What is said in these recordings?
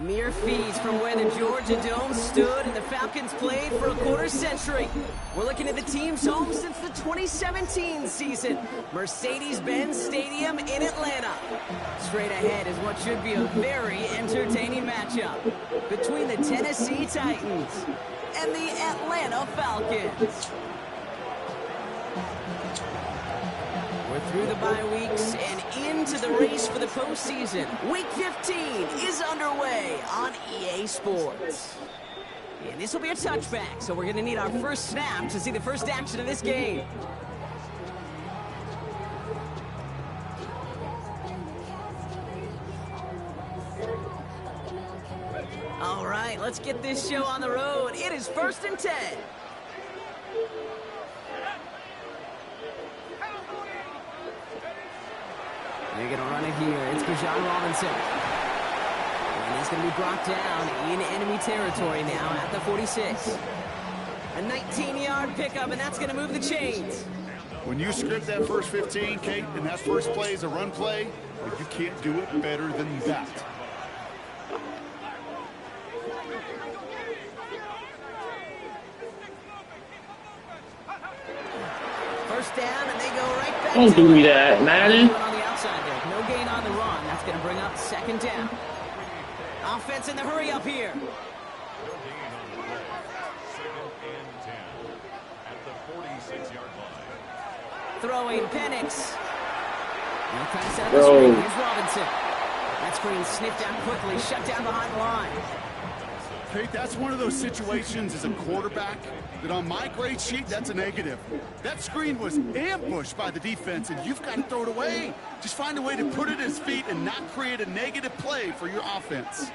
Mere feet from where the Georgia Dome stood and the Falcons played for a quarter century. We're looking at the team's home since the 2017 season, Mercedes-Benz Stadium in Atlanta. Straight ahead is what should be a very entertaining matchup between the Tennessee Titans and the Atlanta Falcons. We're through the bye weeks and into the race for the postseason. Week 15 is underway on EA Sports. And this will be a touchback, so we're going to need our first snap to see the first action of this game. All right, let's get this show on the road. It is 1st and 10. They're going to run it here. It's Bijan Robinson. And he's going to be brought down in enemy territory now at the 46. A 19-yard pickup, and that's going to move the chains. When you script that first 15, Kate, and that first play is a run play, you can't do it better than that. First down, and they go right back. Don't do me that, man. On the outside there. No gain on the run. That's going to bring up 2nd down. Offense in the hurry up here. Throwing Penix. No pass out of the screen. Here's Robinson. That screen sniffed out quickly, shut down behind the line. Kate, that's one of those situations as a quarterback that on my grade sheet, that's a negative. That screen was ambushed by the defense, and you've got to throw it away. Just find a way to put it at his feet and not create a negative play for your offense.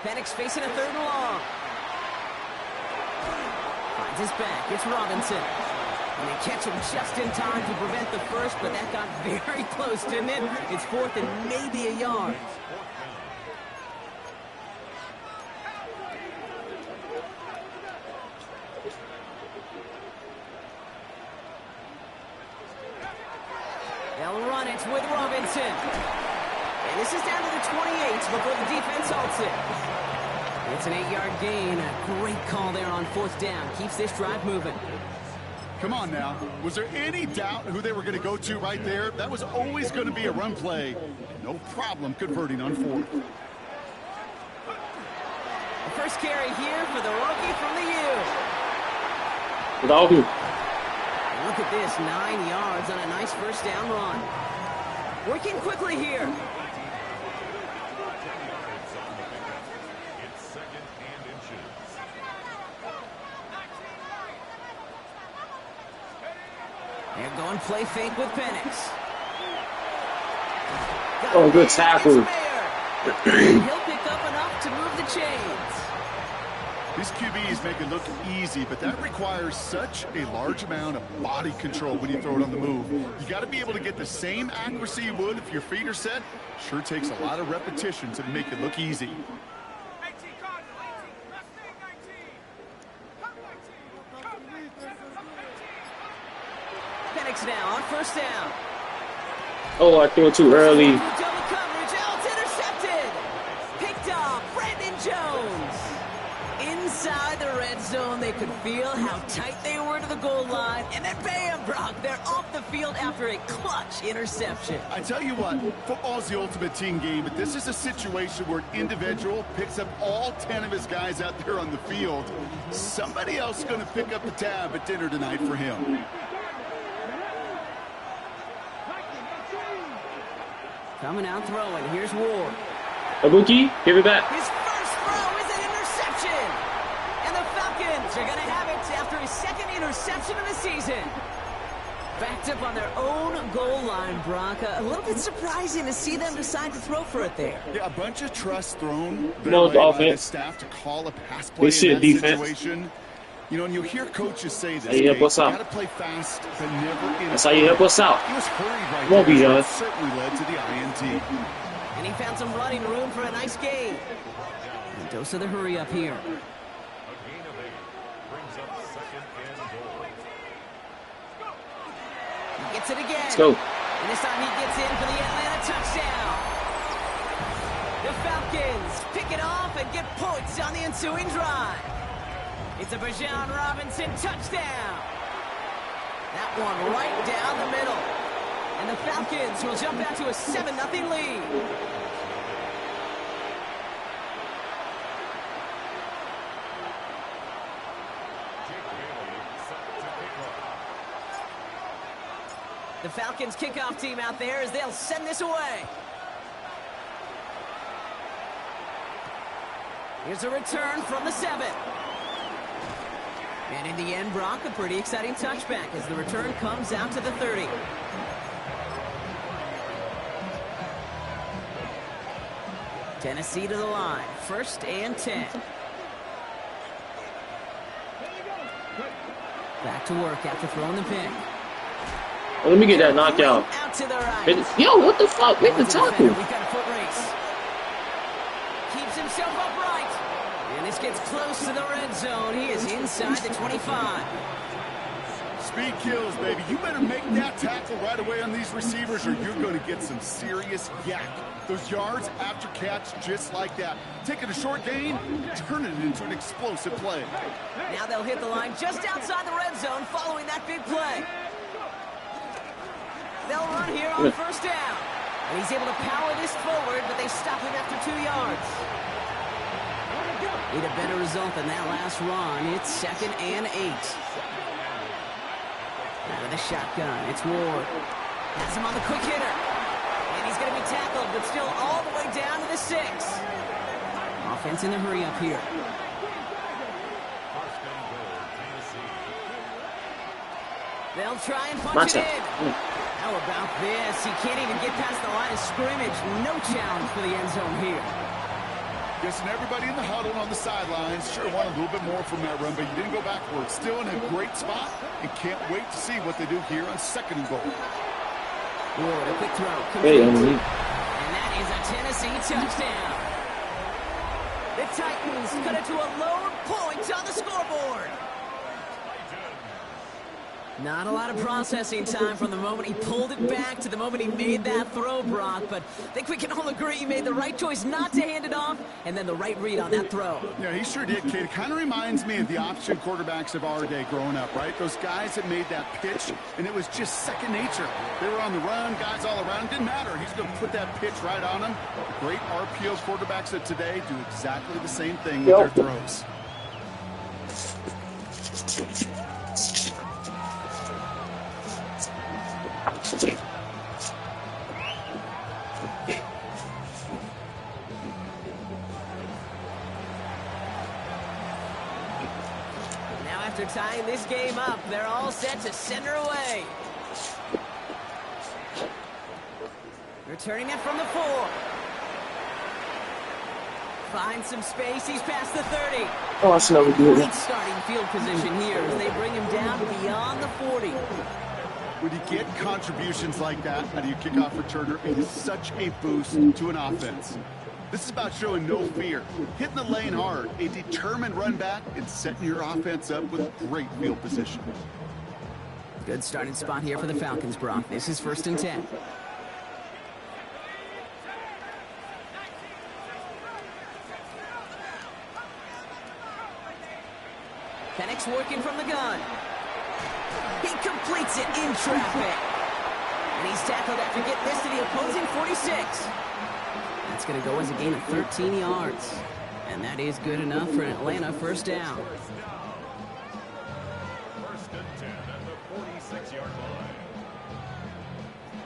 Penix facing a 3rd and long. Finds his back. It's Robinson. And they catch him just in time to prevent the first, but that got very close, didn't it? It's 4th and maybe a yard. They'll run it with Robinson. And this is down to the 28 before the defense halts it. It's an 8-yard gain. A great call there on 4th down. Keeps this drive moving. Come on now. Was there any doubt who they were going to go to right there? That was always going to be a run play. No problem converting on 4th. The first carry here for the rookie from the U. Look at this, 9 yards on a nice first down run. Working quickly here. They're going play fake with Penix. Oh, good tackle. He'll pick up enough to move the chains. These QBs make it look easy, but that requires such a large amount of body control when you throw it on the move. You got to be able to get the same accuracy you would if your feet are set. Sure takes a lot of repetition to make it look easy. Penix now on 1st down. Oh, I threw it too early. Double coverage. Oh, it's intercepted. Picked off. Brandon Jones. Inside the red zone, they could feel how tight they were to the goal line. And then bam, Brock, they're off the field after a clutch interception. I tell you what, football's the ultimate team game, but this is a situation where an individual picks up all 10 of his guys out there on the field. Somebody else is going to pick up the tab at dinner tonight for him. Coming out throwing. Here's Ward. A rookie, give it back. His first throw is an interception. And the Falcons are going to have it after his 2nd interception of the season. Backed up on their own goal line, Brock. A little bit surprising to see them decide to throw for it there. Yeah, a bunch of trust thrown No by the offense. staff to call a pass play They in that defense. situation. You know, and you hear coaches say this, you help us out. got to play fast, but never in. That's how you help us out. He was hurried right Won't be there. done. That certainly led to the INT. And he found some running room for a nice gain. And dose of the hurry up here. He gets it again. Let's go. And this time he gets in for the Atlanta touchdown. The Falcons pick it off and get points on the ensuing drive. It's a Bijan Robinson touchdown. That one right down the middle. And the Falcons will jump out to a 7-0 lead. The Falcons kickoff team out there as they'll send this away. Here's a return from the 7. And in the end, Brock, a pretty exciting touchback as the return comes out to the 30. Tennessee to the line. 1st and 10. Back to work after throwing the pick. Oh, let me get that knockout. Out to the right. Yo, what the fuck? Make the tackle. We've got a foot race. Keeps himself upright. And this gets close to the red zone. He is inside the 25. Speed kills, baby. You better make that tackle right away on these receivers or you're going to get some serious yak. Those yards after catch just like that. Taking a short gain, turning it into an explosive play. Now they'll hit the line just outside the red zone following that big play. They'll run here on 1st down. And he's able to power this forward, but they stop him after 2 yards. Need a better result than that last run. It's 2nd and 8. Out of the shotgun, it's Ward. Has him on the quick hitter. And he's going to be tackled, but still all the way down to the 6. Offense in the hurry up here. They'll try and punch it in. How about this? He can't even get past the line of scrimmage. No challenge for the end zone here. Guessing everybody in the huddle on the sidelines sure wanted a little bit more from that run, but you didn't go backwards. Still in a great spot and can't wait to see what they do here on 2nd and goal. Ward, a quick throw. Hey, and that is a Tennessee touchdown. The Titans cut it to a lower point on the scoreboard. Not a lot of processing time from the moment he pulled it back to the moment he made that throw, Brock. But I think we can all agree he made the right choice not to hand it off, and then the right read on that throw. Yeah, he sure did, Kate. It kind of reminds me of the option quarterbacks of our day growing up, right? Those guys that made that pitch, and it was just second nature. They were on the run, guys all around. Didn't matter. He's going to put that pitch right on them. The great RPO quarterbacks of today do exactly the same thing with their throws. Now after tying this game up, they're all set to send her away. Returning it from the 4. Finds some space, he's past the 30. Oh, I should never do it. Great starting field position here as they bring him down beyond the 40. When you get contributions like that out of your kickoff returner, it is such a boost to an offense. This is about showing no fear, hitting the lane hard, a determined run back, and setting your offense up with great field position. Good starting spot here for the Falcons, Brock. This is 1st and 10. Penix working from the gun. He completes it in traffic. And he's tackled after getting this to the opposing 46. That's going to go as a gain of 13 yards. And that is good enough for an Atlanta 1st down. 1st and 10 at the 46-yard line.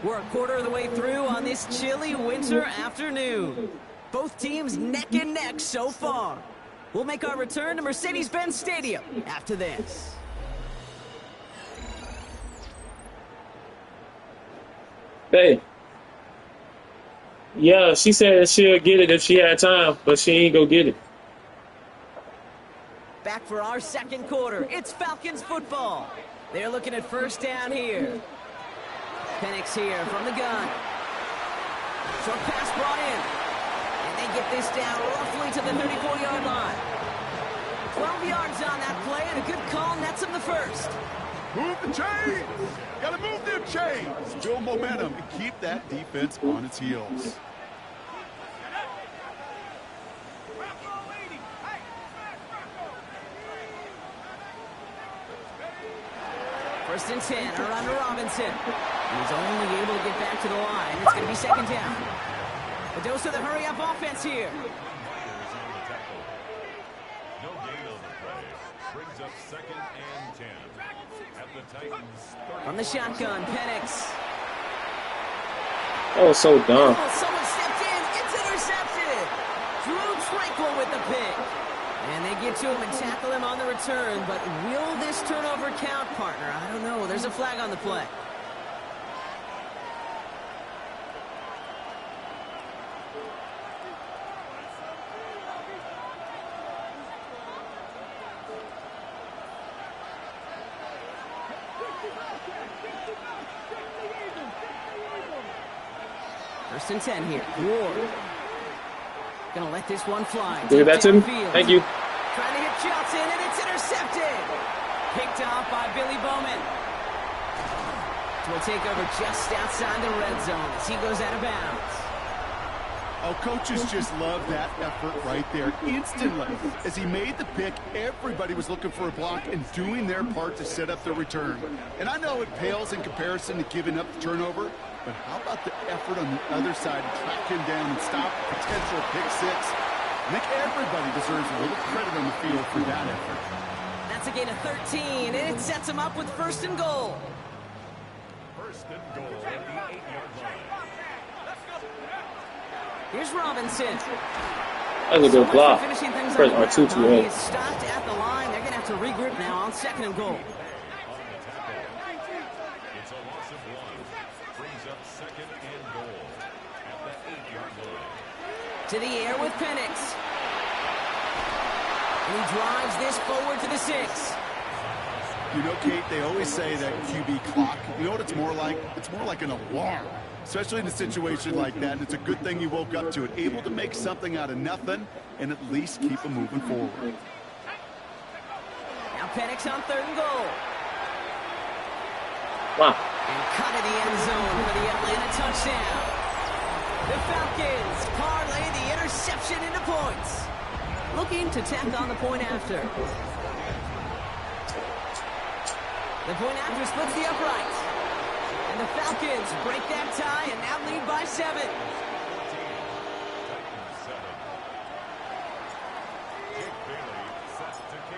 We're a quarter of the way through on this chilly winter afternoon. Both teams neck and neck so far. We'll make our return to Mercedes-Benz Stadium after this. Hey. Yeah, she said she'll get it if she had time, but she ain't go get it. Back for our 2nd quarter. It's Falcons football. They're looking at 1st down here. Penix here from the gun. Short pass brought in. And they get this down roughly to the 34-yard line. 12 yards on that play and a good call nets them the 1st. Move the chains. Got to move them chains. Build momentum and keep that defense on its heels. First and 10, around to Robinson. He's only able to get back to the line. It's going to be second down. A dose of the hurry-up offense here. No gain on the play. Brings up second and 10. At the Titans. From the shotgun, Penix. That was so dumb. Oh, someone stepped in. It's intercepted. Drew Tranquil with the pick. And they get to him and tackle him on the return. But will this turnover count, partner? I don't know. There's a flag on the play. First and 10 here. Ward. Gonna let this one fly. Give that to him. Thank you. Trying to hit Johnson, and it's intercepted. Picked off by Billy Bowman. Will take over just outside the red zone as he goes out of bounds. Oh, coaches just love that effort right there. Instantly, as he made the pick, everybody was looking for a block and doing their part to set up the return. And I know it pales in comparison to giving up the turnover, but how about the effort on the other side to track him down and stop a potential pick six? I think everybody deserves a little credit on the field for that effort. That's a gain of 13, and it sets him up with first and goal. First and goal at the 8-yard line. Here's Robinson. That's a good block. Finishing things Press on the R2 too ground. He late. is stopped at the line. They're going to have to regroup now on second and goal. It's a loss of 1. Brings up second and goal at the 8-yard line. To the air with Penix. And he drives this forward to the 6. You know, Kate, they always say that QB clock, you know what it's more like? It's more like an alarm, especially in a situation like that. And it's a good thing you woke up to it, able to make something out of nothing and at least keep them moving forward. Now Penix on third and goal. Wow. And cut in the end zone for the Atlanta touchdown. The Falcons parlay the interception into points. Looking to tack on the point after. The point after splits the upright. And the Falcons break that tie and now lead by 7.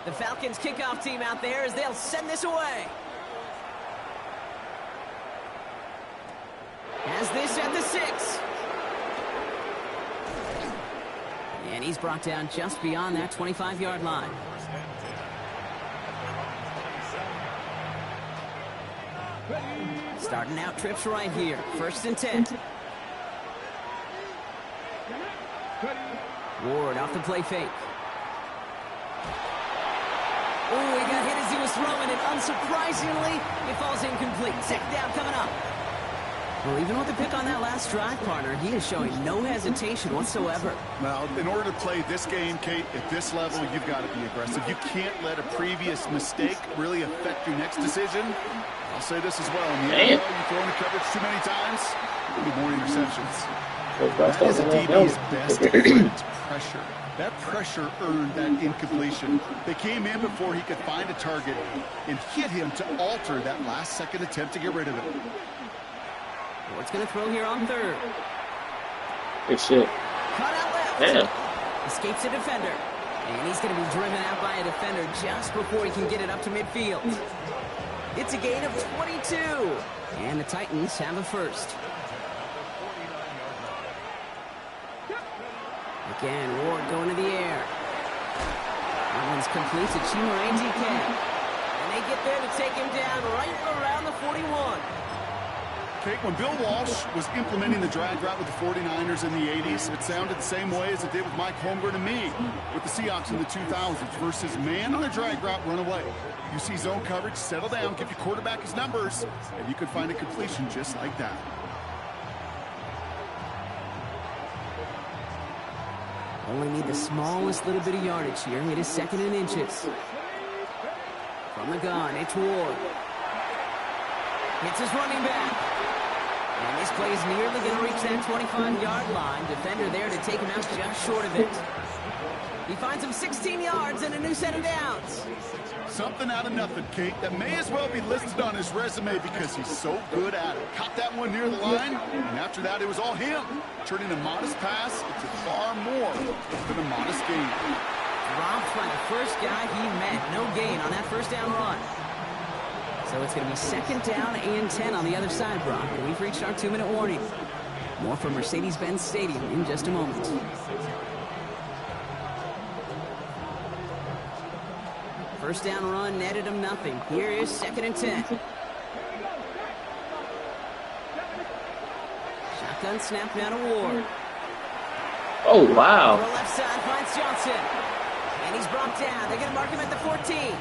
The Falcons kickoff team out there as they'll send this away. Has this at the 6. And he's brought down just beyond that 25-yard line. Starting out trips right here. First and 10. Ward off the play fake. Oh, he got hit as he was throwing it. Unsurprisingly, it falls incomplete. Second down coming up. Well, even with the pick on that last drive, partner, he is showing no hesitation whatsoever. Well, in order to play this game, Kate, at this level, you've got to be aggressive. You can't let a previous mistake really affect your next decision. I'll say this as well. In the NFL, you throw into coverage too many times, there'll be more interceptions. That is a DB's best defense pressure. That pressure earned that incompletion. They came in before he could find a target and hit him to alter that last-second attempt to get rid of it. Ward's going to throw here on third. Good shit. Cut out left. Damn. Escapes a defender. And he's going to be driven out by a defender just before he can get it up to midfield. It's a gain of 22. And the Titans have a first. Again, Ward going to the air. That one's complete to Chimere DK. And they get there to take him down right around the 41. Kate, when Bill Walsh was implementing the drag route with the 49ers in the 80s, it sounded the same way as it did with Mike Holmgren and me with the Seahawks in the 2000s versus man on a drag route, run away. You see zone coverage, settle down, give your quarterback his numbers, and you could find a completion just like that. Only need the smallest little bit of yardage here. It is second and inches. From the gun, it's Ward. It's his running back. And this play is nearly going to reach that 25-yard line. Defender there to take him out just short of it. He finds him 16 yards and a new set of downs. Something out of nothing, Kate. That may as well be listed on his resume because he's so good at it. Caught that one near the line, and after that, it was all him. Turning a modest pass into far more than a modest gain. Dropped by the first guy he met. No gain on that first down run. So it's going to be 2nd down and 10 on the other side, Brock. We've reached our 2-minute warning. More from Mercedes-Benz Stadium in just a moment. First down run netted him nothing. Here is 2nd and 10. Shotgun snap now to Ward. Oh, wow. To the left side finds Johnson. And he's brought down. They're going to mark him at the 14.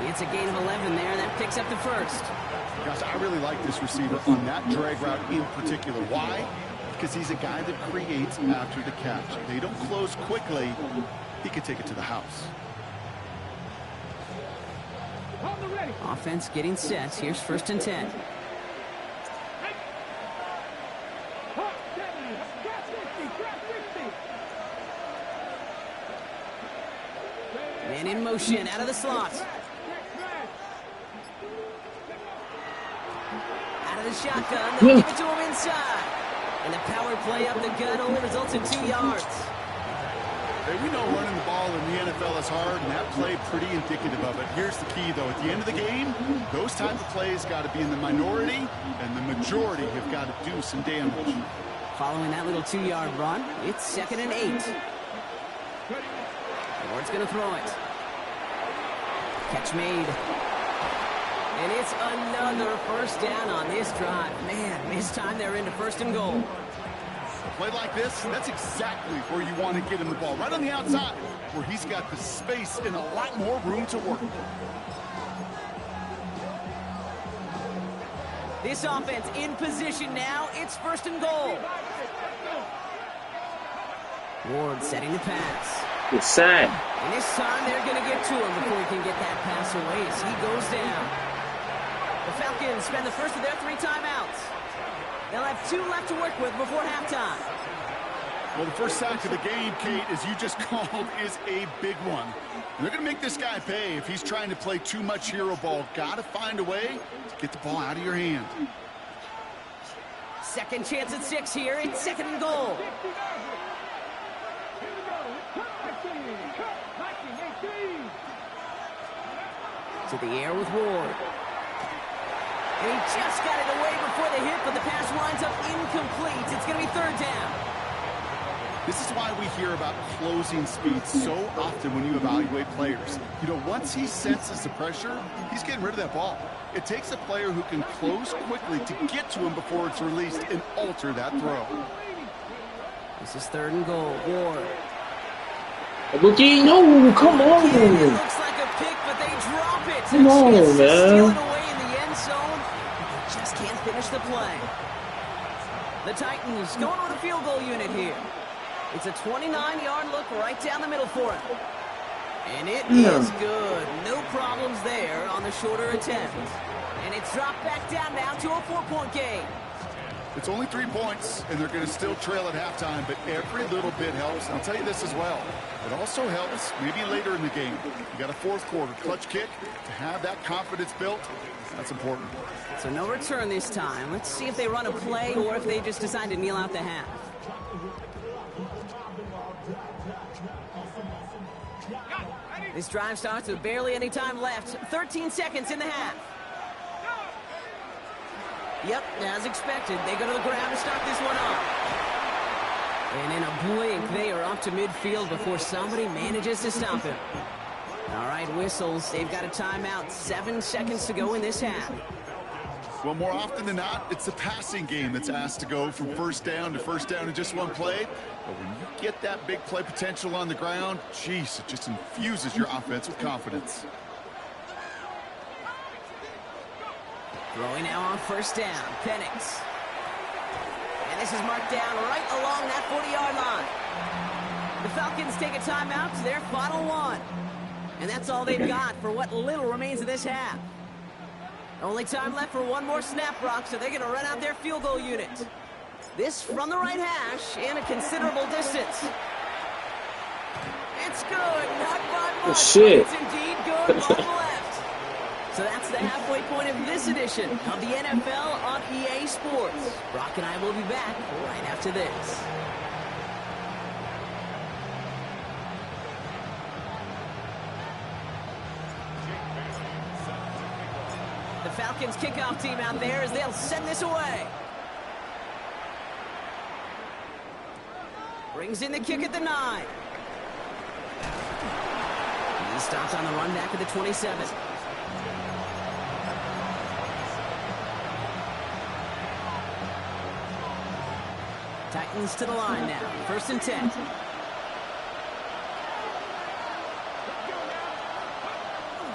It's a gain of 11 there. That picks up the first. Gosh, I really like this receiver on that drag route in particular. Why? Because he's a guy that creates after the catch. They don't close quickly. He can take it to the house. Offense getting set. Here's 1st and 10. Man in motion out of the slot. Out of the shotgun. They'll give it to him inside. And the power play up the gut only results in 2 yards. Hey, we know running the ball in the NFL is hard, and that play pretty indicative of it. Here's the key, though. At the end of the game, those type of plays got to be in the minority, and the majority have got to do some damage. Following that little 2-yard run, it's 2nd and 8. Ward's going to throw it. Catch made. And it's another first down on this drive. Man, this time they're into 1st and goal. Play like this, that's exactly where you want to get him the ball. Right on the outside, where he's got the space and a lot more room to work. This offense in position now. It's 1st and goal. Ward setting the pass. It's sad. And this time they're going to get to him before he can get that pass away as he goes down. The Falcons spend the first of their 3 timeouts. They'll have 2 left to work with before halftime. Well, the first sack of the game, Kate, as you just called, is a big one. They're going to make this guy pay if he's trying to play too much hero ball. Got to find a way to get the ball out of your hand. Second chance at 6 here. It's 2nd and goal. To the air with Ward. And he just got it away before the hit, but the pass winds up incomplete. It's going to be 3rd down. This is why we hear about closing speed so often when you evaluate players. You know, once he senses the pressure, he's getting rid of that ball. It takes a player who can close quickly to get to him before it's released and alter that throw. This is 3rd and goal. Ward. Boogie, no, come on. It looks like a pick, but they drop it. Come on, man. Steal it away in the end zone. Just can't finish the play. The Titans going with a field goal unit here. It's a 29-yard look right down the middle for him. And it is good. No problems there on the shorter attempt. And it's dropped back down now to a 4-point game. It's only 3 points, and they're going to still trail at halftime, but every little bit helps. And I'll tell you this as well. It also helps maybe later in the game. You got a 4th quarter clutch kick. To have that confidence built, that's important. So no return this time. Let's see if they run a play or if they just decide to kneel out the half. This drive starts with barely any time left. 13 seconds in the half. Yep, as expected, they go to the ground to start this one off. And in a blink, they are off to midfield before somebody manages to stop him. All right, whistles. They've got a timeout. 7 seconds to go in this half. Well, more often than not, it's the passing game that's asked to go from first down in just one play. But when you get that big play potential on the ground, geez, it just infuses your offense with confidence. Throwing now on first down. Penix. And this is marked down right along that 40-yard line. The Falcons take a timeout to their final one. And that's all they've got for what little remains of this half. Only time left for one more snap, Brock, so they're going to run out their field goal unit. This from the right hash and a considerable distance. It's good, not by much, Oh, shit. but it's indeed good on the left. So that's the halfway point of this edition of the NFL on EA Sports. Brock and I will be back right after this. The Falcons kickoff team out there as they'll send this away. Brings in the kick at the 9. He stops on the run back at the 27. Titans to the line now. 1st and 10.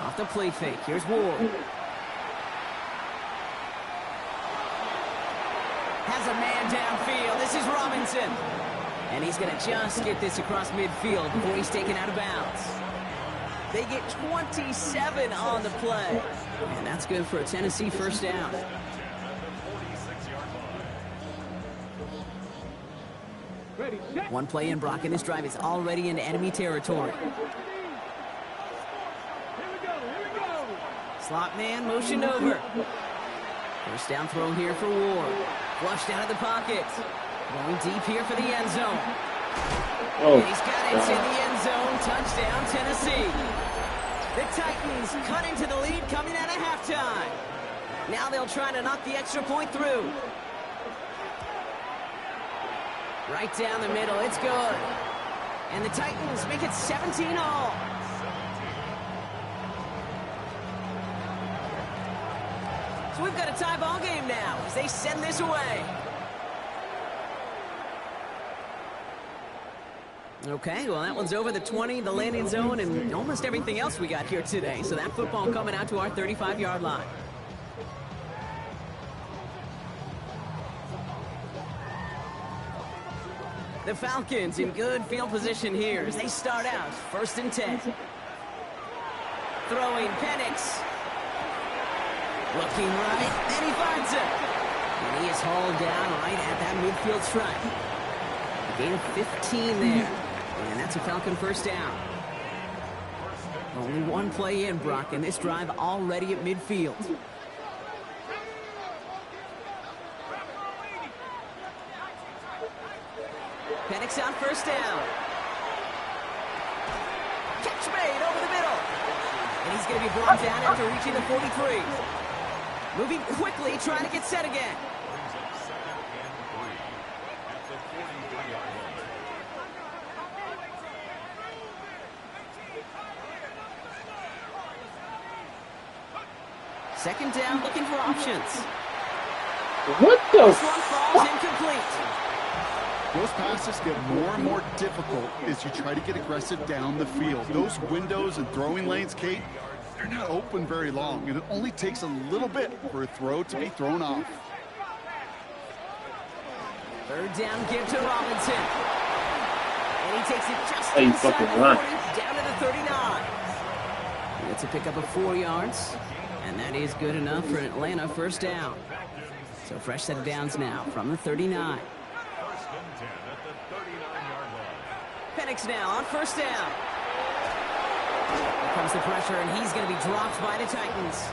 Off the play fake. Here's Ward. Has a man downfield. This is Robinson. And he's going to just get this across midfield before he's taken out of bounds. They get 27 on the play. And that's good for a Tennessee 1st down. One play in, Brock, and this drive is already into enemy territory. Slot man motioned over. 1st down throw here for Ward. Flushed out of the pocket. Going deep here for the end zone. Oh, And he's got it in the end zone. Touchdown, Tennessee. The Titans cut into the lead coming out of halftime. Now they'll try to knock the extra point through. Right down the middle. It's good. And the Titans make it 17 all. So we've got a tie ball game now as they send this away. Okay, well, that one's over the 20, the landing zone, and almost everything else we got here today. So that football coming out to our 35-yard line. The Falcons in good field position here as they start out 1st and 10. Throwing Penix. Looking right, and he finds it. And he is hauled down right at that midfield stripe. A gain of 15 there. And that's a Falcon 1st down. Only one play in, Brock, and this drive already at midfield. Penix on 1st down. Catch made over the middle. And he's going to be brought down after reaching the 43. Moving quickly, trying to get set again. Second down, looking for options. what the This one falls incomplete. Those passes get more and more difficult as you try to get aggressive down the field. Those windows and throwing lanes, Kate, they're not open very long, and it only takes a little bit for a throw to be thrown off. 3rd down give to Robinson. And he takes it just Hey, you inside fucking the run. 40, down to the 39. It's a pickup of 4 yards, and that is good enough for an Atlanta 1st down. So fresh set of downs now from the 39. Penix now on 1st down. Here comes the pressure, and he's going to be dropped by the Titans.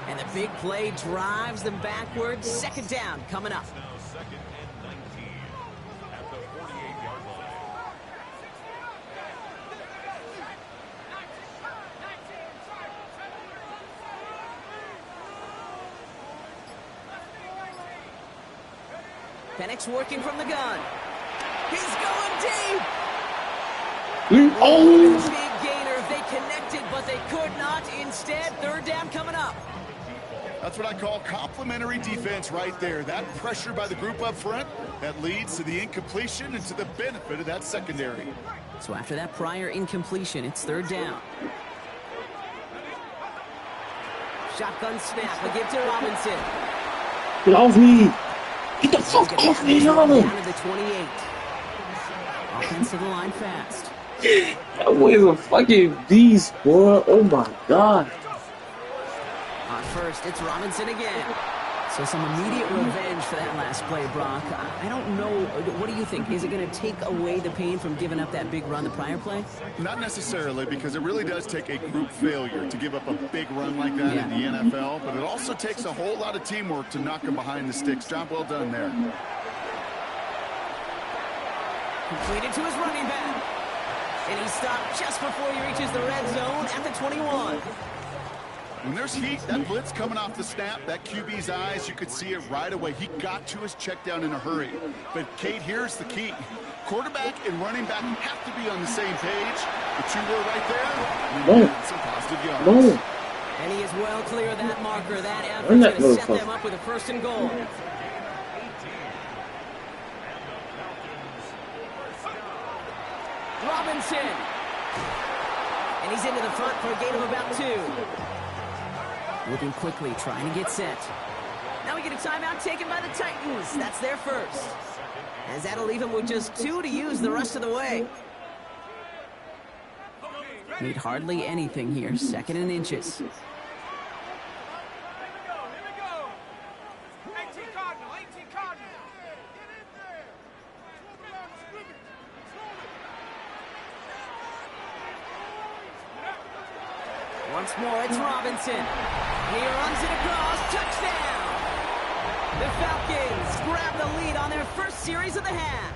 And the big play drives them backwards. 2nd down coming up. Now 2nd and 19 at the 48-yard line. Penix working from the gun. He's going deep. Oh! Big gainer. They connected, but they could not. Instead, 3rd down coming up. That's what I call complimentary defense right there. That pressure by the group up front, that leads to the incompletion and to the benefit of that secondary. So after that prior incompletion, it's 3rd down. Shotgun snap. A give to Robinson. Get off me! Get the fuck off me, Down Charlie! to the 28. Offense to the line fast. That boy is a fucking beast, boy. Oh my god. On first, it's Robinson again. So some immediate revenge for that last play, Brock. I don't know. What do you think? Is it going to take away the pain from giving up that big run the prior play? Not necessarily, because it really does take a group failure to give up a big run like that in the NFL, but it also takes a whole lot of teamwork to knock him behind the sticks. Job well done there. Completed to his running back. And he stopped just before he reaches the red zone at the 21. When there's heat, that blitz coming off the snap, that QB's eyes, you could see it right away. He got to his check down in a hurry. But, Kate, here's the key. Quarterback and running back have to be on the same page. The two were right there. And some positive yards. And he is well clear of that marker. That effort's going to set them up with a first and goal. Robinson. And he's into the front for a gain of about 2. Moving quickly, trying to get set. Now we get a timeout taken by the Titans. That's their first. As that'll leave him with just 2 to use the rest of the way. Need hardly anything here. 2nd and inches. Once more, it's Robinson. He runs it across. Touchdown! The Falcons grab the lead on their first series of the half.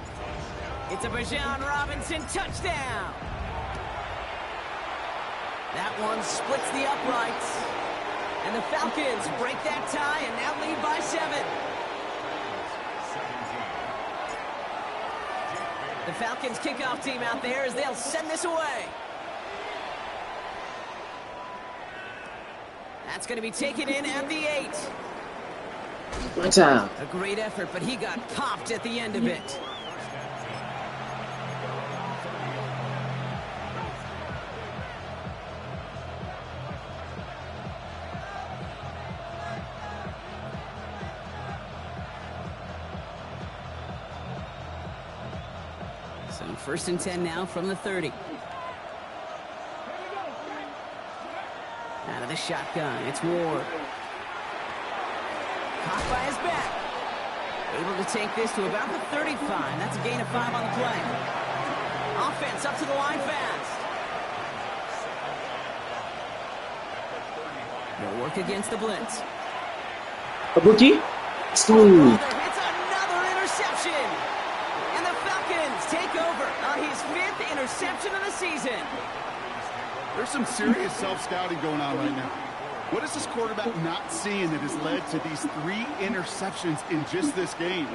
It's a Bijan Robinson touchdown. That one splits the uprights. And the Falcons break that tie and now lead by 7. The Falcons kickoff team out there as they'll send this away. That's going to be taken in at the 8. Watch out. A great effort, but he got popped at the end of it. So 1st and 10 now from the 30. Out of the shotgun, it's Ward. Caught by his back. Able to take this to about the 35. That's a gain of 5 on the play. Offense up to the line fast. They'll work against the blitz. A rookie? It's another interception. And the Falcons take over on his 5th interception of the season. There's some serious self-scouting going on right now. What is this quarterback not seeing that has led to these 3 interceptions in just this game?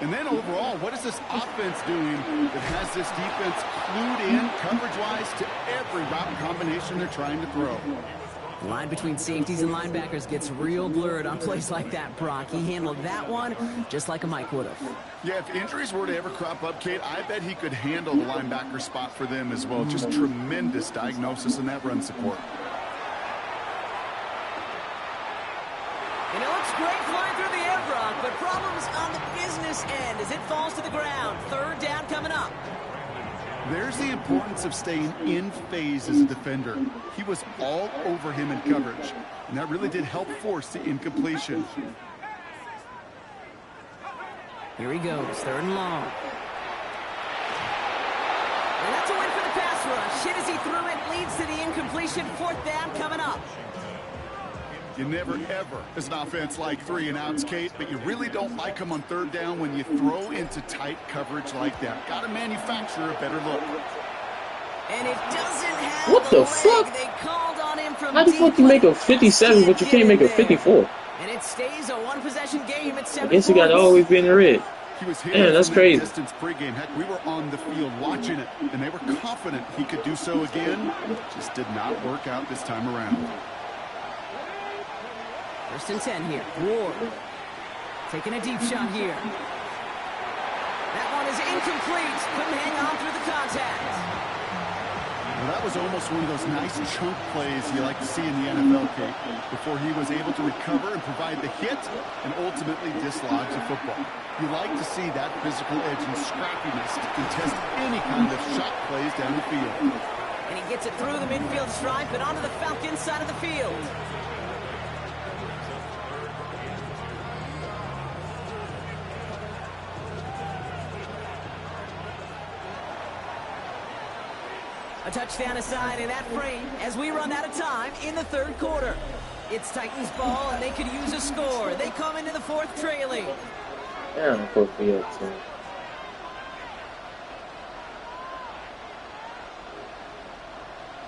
And then overall, what is this offense doing that has this defense clued in coverage-wise to every route combination they're trying to throw? The line between safeties and linebackers gets real blurred on plays like that, Brock. He handled that one just like a Mike would have. Yeah, if injuries were to ever crop up, Kate, I bet he could handle the linebacker spot for them as well. Just tremendous diagnosis in that run support. And it looks great flying through the air, Brock, but problems on the business end as it falls to the ground. 3rd down coming up. There's the importance of staying in phase as a defender. He was all over him in coverage, and that really did help force the incompletion. Here he goes, 3rd and long. And that's a win for the pass rush. Hit as he threw it, leads to the incompletion. 4th down coming up. You never, ever, as an offense, like 3 and outs, Kate, but you really don't like them on 3rd down when you throw into tight coverage like that. Got to manufacture a better look. And it doesn't have what the fuck? They called on him from how the fuck you make a 57 but you can't make a 54? And it stays a 1-possession game at 7 I guess you got to always be in the red. He was Man, that's crazy. Distance pregame. Heck, we were on the field watching it, and they were confident he could do so again. Just did not work out this time around. 1st and 10 here. Ward taking a deep shot here. That one is incomplete. Couldn't hang on through the contact. Well, that was almost one of those nice chunk plays you like to see in the NFL, Kate, before he was able to recover and provide the hit and ultimately dislodge the football. You like to see that physical edge and scrappiness to contest any kind of shot plays down the field. And he gets it through the midfield stripe and onto the Falcons side of the field. A touchdown aside in that frame as we run out of time in the third quarter. It's Titans ball, and they could use a score. They come into the fourth trailing. Yeah, I'm supposed to be up to.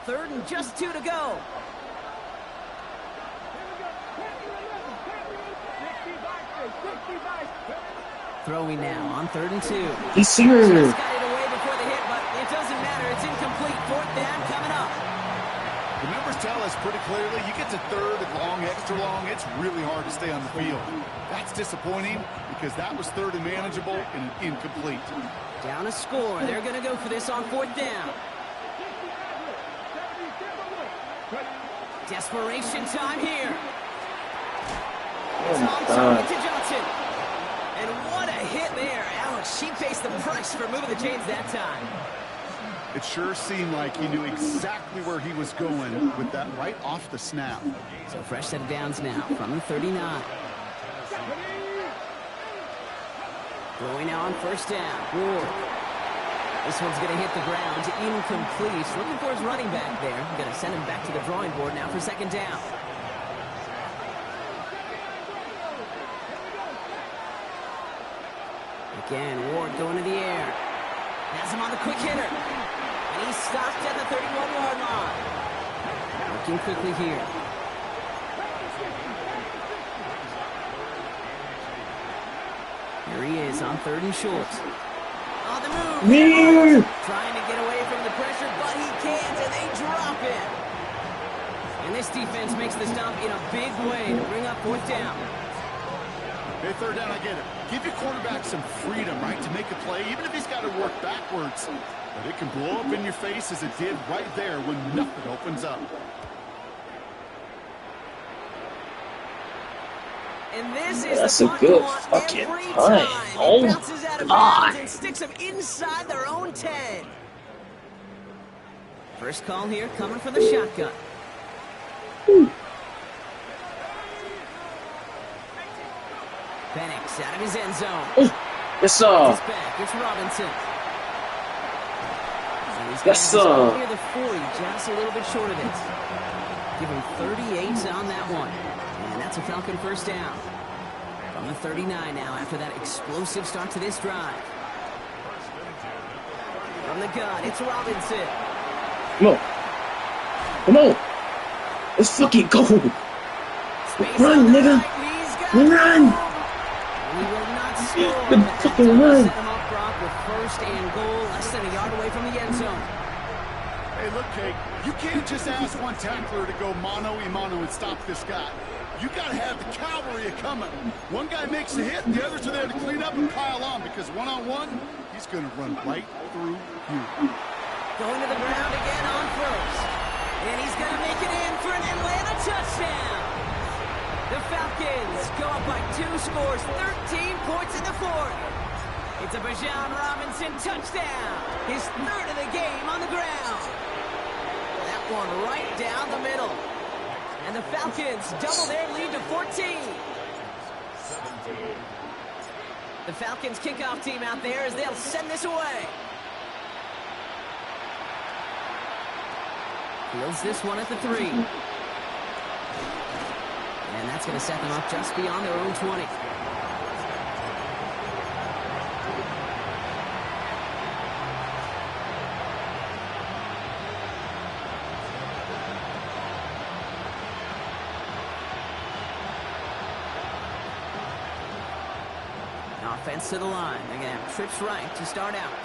Third and just 2 to go. Throwing now on 3rd and 2. Yes, sir. Just got it away before the hit, but it doesn't matter. It's incomplete. 4th down coming up. The numbers tell us pretty clearly, you get to 3rd and long, extra long, it's really hard to stay on the field. That's disappointing because that was 3rd and manageable and an incomplete. Down a score. They're going to go for this on 4th down. Desperation time here. It's on target to Johnson. And what a hit there. Alex, she faced the price for moving the chains that time. It sure seemed like he knew exactly where he was going with that right off the snap. So fresh set of downs now from the 39. Throwing now on 1st down. Ward. This one's going to hit the ground. Incomplete. Looking for his running back there. Going to send him back to the drawing board now for 2nd down. Again, Ward going to the air. Has him on the quick hitter. And he's stopped at the 31-yard line. Looking quickly here. Here he is on 3rd and short. On the move. Trying to get away from the pressure, but he can't, and they drop it. And this defense makes the stop in a big way to bring up 4th down. Hey, 3rd down, I get it. Give your quarterback some freedom, right, to make a play, even if he's got to work backwards. But it can blow up in your face as it did right there when nothing opens up. And this is That's the a good punt fucking every punt. time. Oh, It bounces out of God. bounds and sticks them inside their own 10. First call here coming from the shotgun. Penix out of his end zone. Yes, sir. It's back. It's Robinson. And he's Yes, got sir. his near the 40, just a little bit short of it. Give him 38 on that one. And that's a Falcon 1st down. From the 39 now after that explosive start to this drive. From the gun, it's Robinson. Come on. Come on. Let's fucking go. Space Run, on the nigga. right. He's got Run. it. He will not score. Good but that fucking does run. set him up, Brock, with 1st and goal, less than a yard away from the end zone. Hey, look, Kate, you can't just ask one tackler to go mano-a-mano and stop this guy. You got to have the cavalry coming. One guy makes the hit, the others are there to clean up and pile on because one-on-one, he's going to run right through you. Going to the ground again on 1st. And he's going to make it in for an Atlanta touchdown. The Falcons go up by 2 scores, 13 points in the 4th. It's a Bijan Robinson touchdown. His 3rd of the game on the ground. That one right down the middle. And the Falcons double their lead to 14. The Falcons kickoff team out there as they'll send this away. Fields this one at the 3. And that's going to set them up just beyond their own 20. Offense to the line. They're going to have trips right to start out.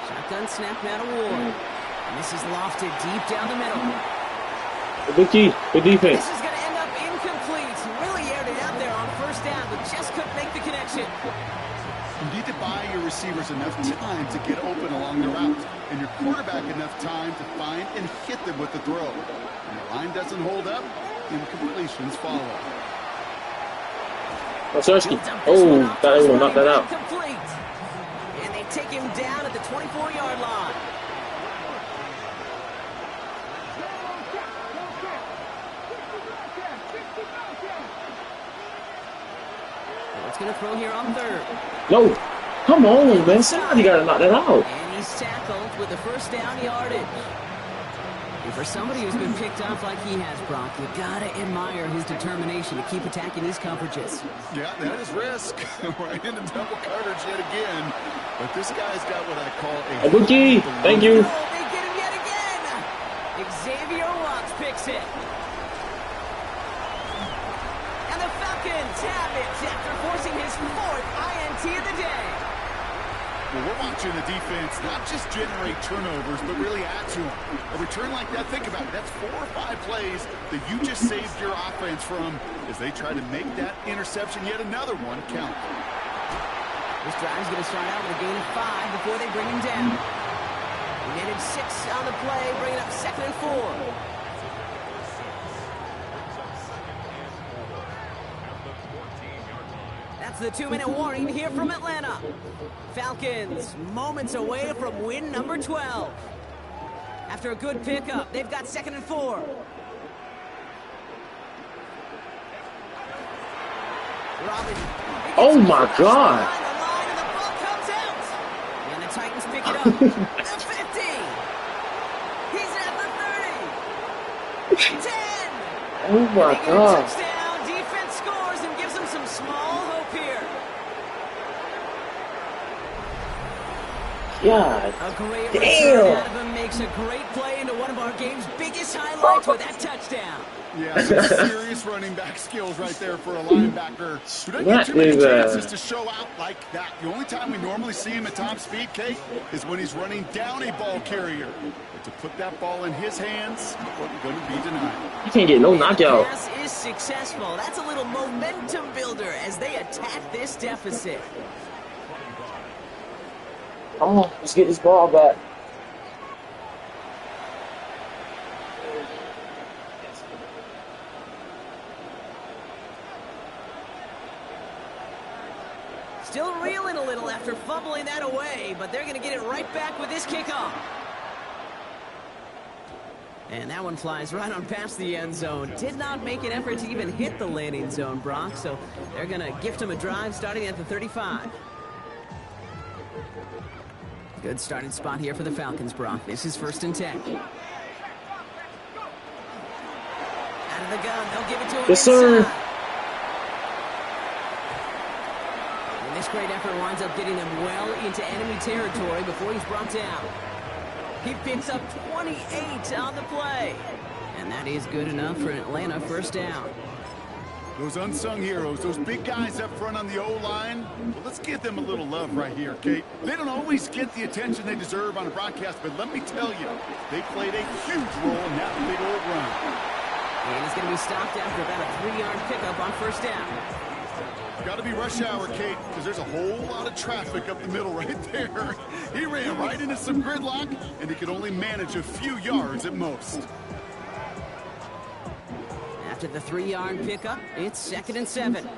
Shotgun snap now to Ward. And this is lofted deep down the middle. Good key. Good defense. This is going to end up incomplete. Really aired it out there on 1st down, but just couldn't make the connection. You need to buy your receivers enough time to get open along the route, and your quarterback enough time to find and hit them with the throw. When the line doesn't hold up, incompletions follow. Osersky. Oh, thought they would have knocked that out. Complete. And they take him down at the 24-yard line. What's going to throw here on 3rd? No. Come on, man. Somebody got to knock that out. And he's tackled with the first down yardage. And for somebody who's been picked off like he has, Brock, you gotta admire his determination to keep attacking these coverages. Yeah, that is risk. Right into double coverage yet again. But this guy's got what I call A rookie. Thank you. Oh, they get him yet again. Xavier Watts picks it. And the Falcons have it after forcing his 4th INT of the day. Well, we're watching the defense not just generate turnovers, but really add to them. A return like that, think about it, that's 4 or 5 plays that you just saved your offense from as they try to make that interception, yet another one, count. This drive's going to start out with a gain of 5 before they bring him down. He netted 6 on the play, bringing up 2nd and 4. That's the 2-minute warning here from Atlanta. Falcons moments away from win number 12. After a good pickup, they've got 2nd and 4. Robin. Oh my God. The line and the ball comes out. And the Titans pick it up. The 50. He's at the 30. 10. Oh my They get a God. touchdown. Defense scores and gives them some small hope here. God. A great Damn. return out of him makes a great play into one of our game's biggest highlights with that touchdown. Yeah, some serious running back skills right there for a linebacker who doesn't That get too many is, chances to show out like that. The only time we normally see him at top speed, Kate, is when he's running down a ball carrier. But to put that ball in his hands wasn't going to be denied. You can't get no And the knockout. pass is successful. That's a little momentum builder as they attack this deficit. Come on, let's get this ball back. Still reeling a little after fumbling that away, but they're going to get it right back with this kickoff. And that one flies right on past the end zone. Did not make an effort to even hit the landing zone, Brock, so they're going to gift him a drive starting at the 35. Good starting spot here for the Falcons, Brock. This is 1st and 10. Out of the gun, they'll give it to him Yes, sir. inside. And this great effort winds up getting him well into enemy territory before he's brought down. He picks up 28 on the play. And that is good enough for an Atlanta 1st down. Those unsung heroes, those big guys up front on the O-line, well, let's give them a little love right here, Kate. They don't always get the attention they deserve on a broadcast, but let me tell you, they played a huge role in that big old run. And he's going to be stopped after about a 3-yard pickup on 1st down. Got to be rush hour, Kate, because there's a whole lot of traffic up the middle right there. He ran right into some gridlock, and he could only manage a few yards at most. After the 3-yard pickup, it's 2nd and 7. They'll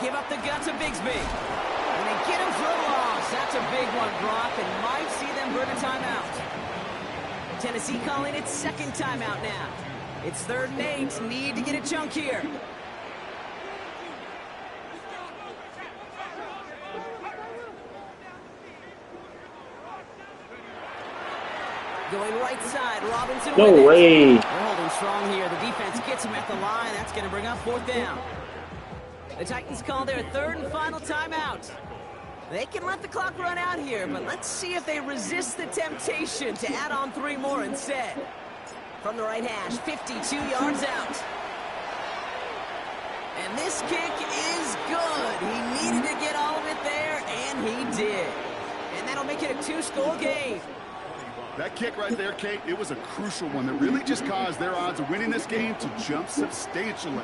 give up the gut to Bigsby. And they get him for a loss. That's a big one, Brock, and might see them burn a timeout. Tennessee calling it 2nd timeout now. It's 3rd and 8. Need to get a chunk here. Going right side, Robinson. No with it. way. They're holding strong here. The defense gets him at the line. That's going to bring up 4th down. The Titans call their 3rd and final timeout. They can let the clock run out here, but let's see if they resist the temptation to add on 3 more instead. From the right hash, 52 yards out. And this kick is good. He needed to get all of it there, and he did. And that'll make it a 2-score game. That kick right there, Kate, it was a crucial one that really just caused their odds of winning this game to jump substantially.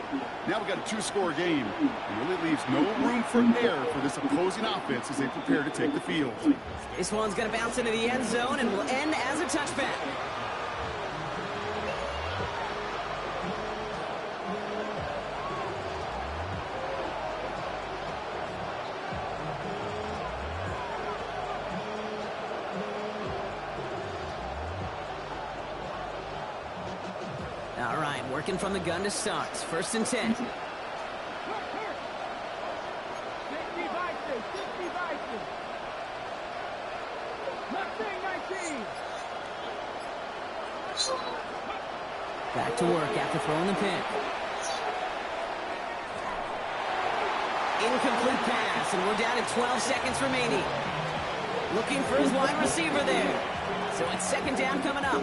Now we got a 2-score game. It really leaves no room for error for this opposing offense as they prepare to take the field. This one's going to bounce into the end zone and will end as a touchback. All right, working from the gun to start. 1st and 10. Back to work after throwing the pick. Incomplete pass, and we're down to 12 seconds remaining. Looking for his wide receiver there. So it's second down coming up.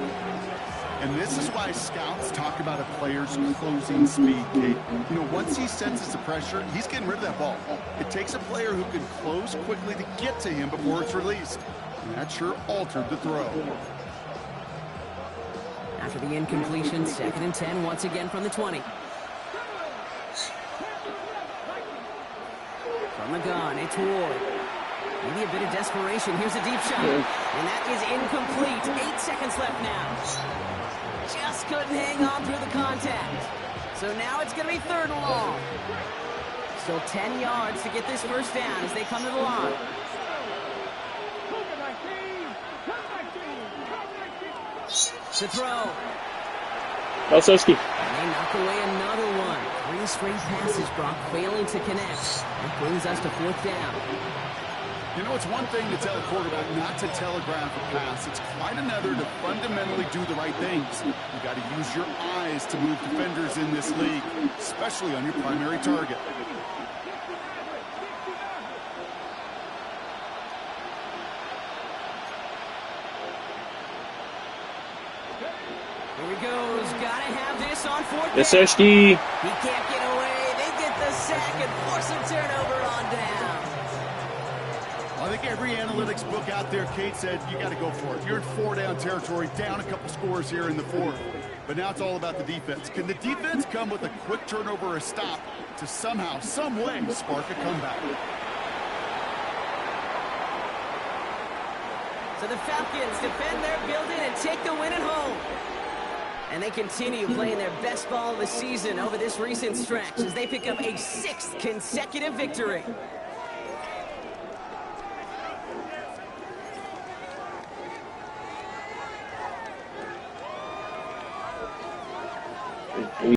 And this is why scouts talk about a player's closing speed, Kate. You know, once he senses the pressure, he's getting rid of that ball. It takes a player who can close quickly to get to him before it's released. And that sure altered the throw. After the incompletion, second and 10 once again from the 20. From the gun, it's Ward. Maybe a bit of desperation. Here's a deep shot. And that is incomplete. 8 seconds left now. Just couldn't hang on through the contact. So now it's going to be third and long. Still 10 yards to get this first down as they come to the line. To throw. Balsowski. And they knock away another one. 3 straight passes, Brock, failing to connect. That brings us to fourth down. You know, it's one thing to tell a quarterback not to telegraph a pass. It's quite another to fundamentally do the right things. You got to use your eyes to move defenders in this league, especially on your primary target. Here he goes. Gotta have this on fourth down. Balsowski. He can't get away. They get the sack and force a turnover on down. I think every analytics book out there, Kate, said you got to go for it. You're in 4-down territory, down a couple scores here in the fourth. But now it's all about the defense. Can the defense come with a quick turnover or a stop to somehow, some way, spark a comeback? So the Falcons defend their building and take the win at home. And they continue playing their best ball of the season over this recent stretch as they pick up a 6th consecutive victory.